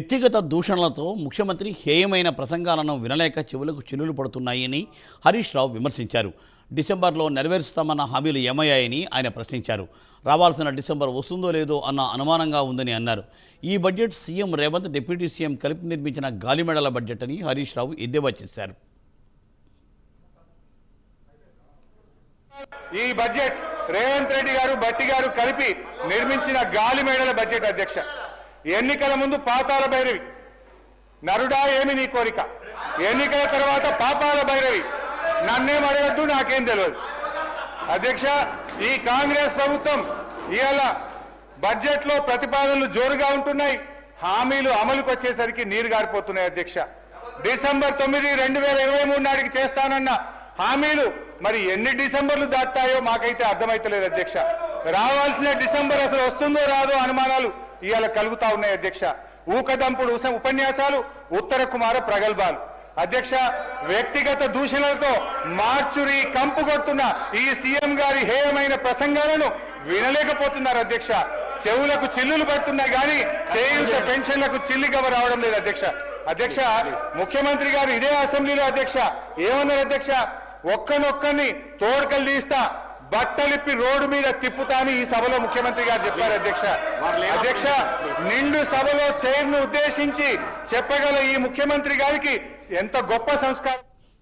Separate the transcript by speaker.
Speaker 1: వ్యక్తిగత దూషణలతో ముఖ్యమంత్రి హేయమైన ప్రసంగాలను వినలేక చెవులకు చిల్లులు పడుతున్నాయని హరీష్ రావు విమర్శించారు. డిసెంబర్లో నెరవేరుస్తామన్న హామీలు ఏమయ్యాయని ఆయన ప్రశ్నించారు. రావాల్సిన డిసెంబర్ వస్తుందో లేదో అన్న అనుమానంగా ఉందని అన్నారు. ఈ budget CM Revanth, deputy CM కలిపి నిర్మించిన గాలిమెడల బడ్జెట్ అని హరీష్ రావు ఎద్దేవా చేశారు.
Speaker 2: ఈ బడ్జెట్ రేవంత్ రెడ్డి గారు, భట్టి గారు కలిపి నిర్మించిన గాలిమేడల బడ్జెట్. అధ్యక్ష, ఎన్నికల ముందు పాతాల భైరవి, నరుడా ఏమి నీ కోరిక, ఎన్నికల తర్వాత పాతాల భైరవి, నన్నేం అడగద్దు నాకేం తెలియదు. అధ్యక్ష, ఈ కాంగ్రెస్ ప్రభుత్వం ఇవాళ బడ్జెట్ లో ప్రతిపాదనలు జోరుగా ఉంటున్నాయి, హామీలు అమలుకు వచ్చేసరికి నీరు గారిపోతున్నాయి. అధ్యక్ష, డిసెంబర్ 9, 2023 నాటికి చేస్తానన్న హామీలు మరి ఎన్ని డిసెంబర్లు దాటాయో మాకైతే అర్థమైతలేదు. అధ్యక్ష, రావాల్సిన డిసెంబర్ అసలు వస్తుందో రాదో అనుమానాలు ఇవాళ కలుగుతా ఉన్నాయి. అధ్యక్ష, ఊకదంపుడు ఉపన్యాసాలు, ఉత్తర కుమార ప్రగల్భాలు. అధ్యక్ష, వ్యక్తిగత దూషణలతో మార్చురి కంపు కొడుతున్న ఈ సీఎం గారి హేయమైన ప్రసంగాలను వినలేకపోతున్నారు. అధ్యక్ష, చెవులకు చిల్లులు పడుతున్నాయి కానీ చేయూత పెన్షన్లకు చిల్లిగవ రావడం లేదు. అధ్యక్ష, ముఖ్యమంత్రి గారు ఇదే అసెంబ్లీలో అధ్యక్ష ఏమన్నారు? అధ్యక్ష, ఒక్కనొక్కని తోడుకలు తీస్తా, బట్టలిప్పి రోడ్డు మీద తిప్పుతాని ఈ సభలో ముఖ్యమంత్రి గారు చెప్పారు. అధ్యక్ష, నిండు సభలో చైర్ను ఉద్దేశించి చెప్పగల ఈ ముఖ్యమంత్రి గారికి ఎంత గొప్ప సంస్కారం.